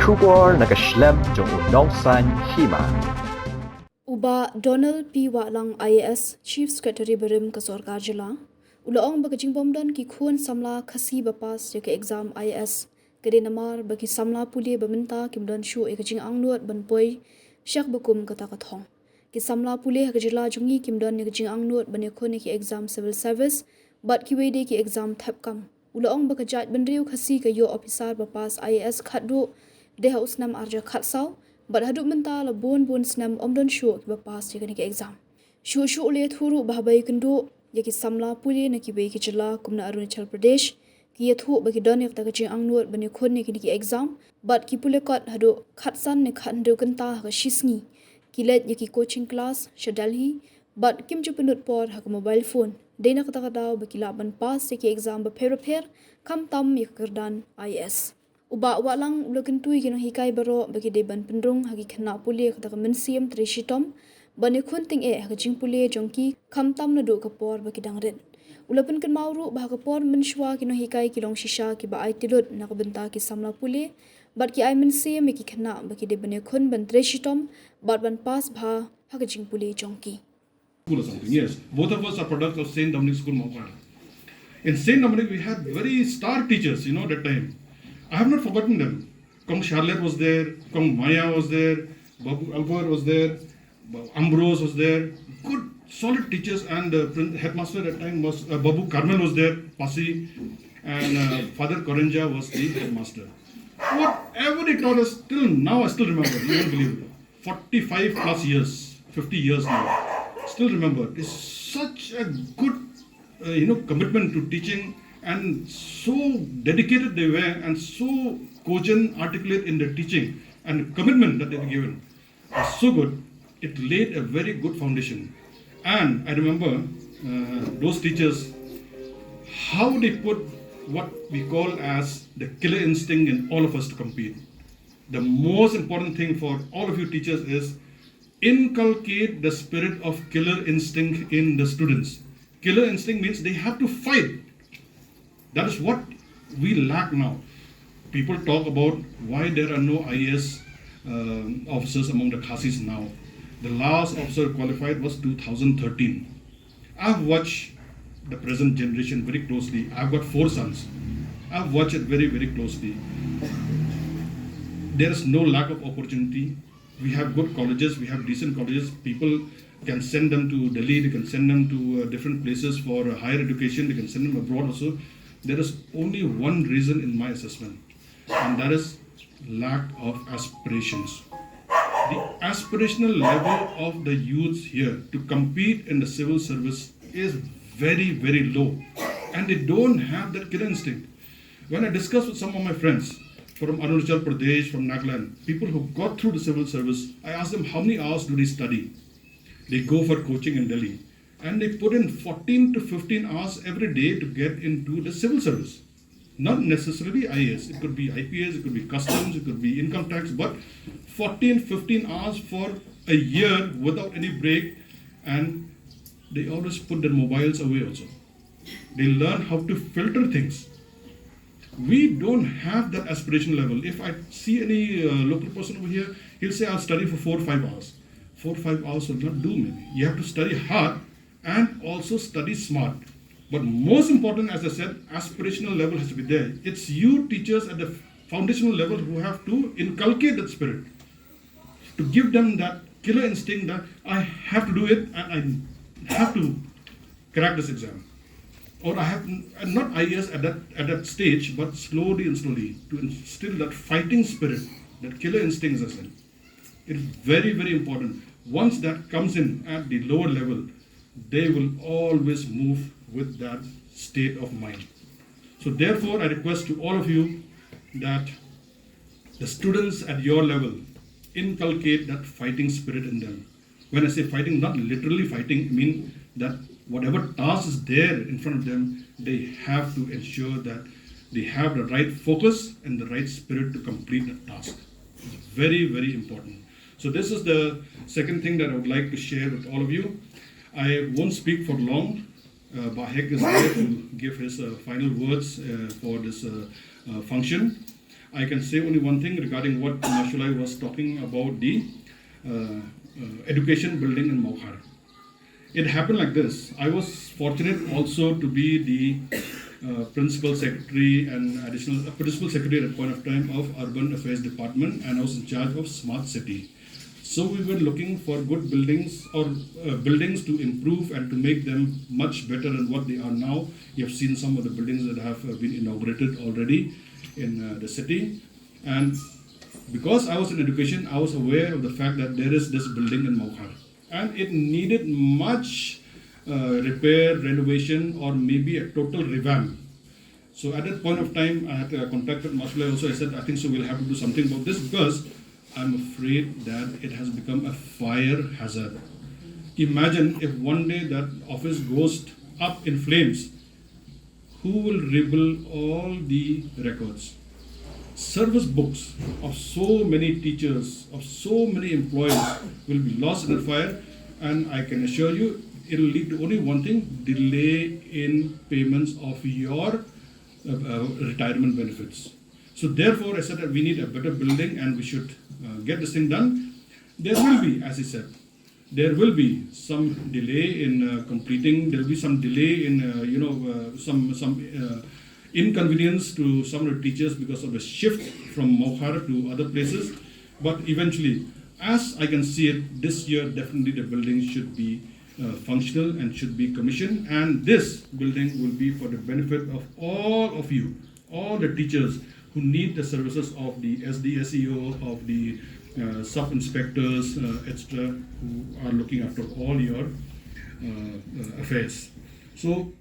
Shubor nakaslem jong unongsan Hima. Uba Donald P. Watlang IAS Chief Secretary Berim Kasorkar Jila Ulaong bagi Jingbymdon ki khun Samla Khasi bapas ke exam IAS Kadei namar bagi Samla puli Mynta kimdon Shuh ke Jingangnud banpoi syak bukum kata kathong ki Samla puli ke jila jungi kimdon ke Jingangnud bane khun ki exam civil service bat ki wede ki exam thapkam Ulaong bagi jat benriu Khasi ke yo officer bapas IAS khadu deha usnam arja khatsau But haduk Mynta la bon snam omdon Shuh ki bapas ki ke exam. Shuh le thuru bahabai kendo ya ki Samla puli na ki be ki jila kumna Arunachal Pradesh ki yathu ba ki don ek ta ka Jingangnud bane khon ne ki exam but ki pule kot hadu khatsan ne khandu kanta ka shisngi ki let ya ki coaching class sha Delhi but kim chu penut por ha mobile phone deina kata kata ba ki laban pass ki exam ba pher kam tam ya kerdan IS. Uba walang ulakan tui kino hikai baro bagi deban pendrung hagi Khynnah puli kata ka mensiam trishitom bani khunting hagi jing puli jongki kamtam na do kapor bagi dangren ulapan kan mauru bah kapor menshwa kino hikai kilong shisha ki ba ai tilut na kabenta ki Samla puli bat ki ai mensiam ki Khynnah bagi deban khun ban trishitom bat ban pas bha hagi jing puli jongki. School or something. Yes, both of us are products of Saint Dominic School, Mopara. In Saint Dominic, we had very star teachers, that time. I have not forgotten them. Kong Charlotte was there, Kong Maya was there, Babu Albert was there, Ambrose was there. Good, solid teachers, and headmaster at that time was Babu Carmel was there, Pasi, and Father Korenja was the headmaster. Whatever they taught us, till now I still remember. You won't believe it. 45 plus years, 50 years now. Still remember. It's such a good, commitment to teaching. And so dedicated they were and so cogent, articulate in their teaching and commitment that they were given was so good. It laid a very good foundation. And I remember those teachers, how they put what we call as the killer instinct in all of us to compete. The most important thing for all of you teachers is inculcate the spirit of killer instinct in the students. Killer instinct means they have to fight. That is what we lack now. People talk about why there are no IAS officers among the Khasis now. The last officer qualified was 2013. I've watched the present generation very closely. I've got 4 sons. I've watched it very, very closely. There is no lack of opportunity. We have good colleges, we have decent colleges. People can send them to Delhi, they can send them to different places for higher education, they can send them abroad also. There is only one reason in my assessment, and that is lack of aspirations. The aspirational level of the youths here to compete in the civil service is very, very low, and they don't have that killer instinct. When I discuss with some of my friends from Arunachal Pradesh, from Nagaland, people who got through the civil service, I ask them how many hours do they study. They go for coaching in Delhi. And they put in 14 to 15 hours every day to get into the civil service. Not necessarily IAS. It could be IPS, it could be customs, it could be income tax, but 14, 15 hours for a year without any break. And they always put their mobiles away also. They learn how to filter things. We don't have that aspiration level. If I see any local person over here, he'll say, I'll study for 4 or 5 hours. 4 or 5 hours will not do, maybe. You have to study hard and also study smart. But most important, as I said, aspirational level has to be there. It's you teachers at the foundational level who have to inculcate that spirit, to give them that killer instinct that I have to do it and I have to crack this exam. Or I have not IAS at that stage, but slowly to instill that fighting spirit, that killer instinct, as I said. It's very, very important. Once that comes in at the lower level, they will always move with that state of mind. So therefore, I request to all of you that the students at your level inculcate that fighting spirit in them. When I say fighting, not literally fighting, I mean that whatever task is there in front of them, they have to ensure that they have the right focus and the right spirit to complete the task. It's very, very important. So this is the second thing that I would like to share with all of you. I won't speak for long. Bahek is there to give his final words for this function. I can say only one thing regarding what Mashulai was talking about the education building in Maukhar. It happened like this. I was fortunate also to be the principal secretary and additional principal secretary at a point of time of Urban Affairs Department, and I was in charge of Smart City. So we were looking for good buildings or buildings to improve and to make them much better than what they are now. You have seen some of the buildings that have been inaugurated already in the city. And because I was in education, I was aware of the fact that there is this building in Maukhar. And it needed much repair, renovation, or maybe a total revamp. So at that point of time, I had contacted Mashulai also. I said, I think so we'll have to do something about this because I'm afraid that it has become a fire hazard. Imagine if one day that office goes up in flames, who will rebuild all the records? Service books of so many teachers, of so many employees will be lost in the fire, and I can assure you it will lead to only one thing: delay in payments of your retirement benefits. So therefore, I said that we need a better building and we should get this thing done. There will be, as he said, there will be some delay in completing. There will be some delay in some inconvenience to some of the teachers because of the shift from Maukhar to other places. But eventually, as I can see it, this year definitely the building should be functional and should be commissioned. And this building will be for the benefit of all of you, all the teachers who need the services of the SD, SEO, of the sub-inspectors, etc., who are looking after all your affairs. So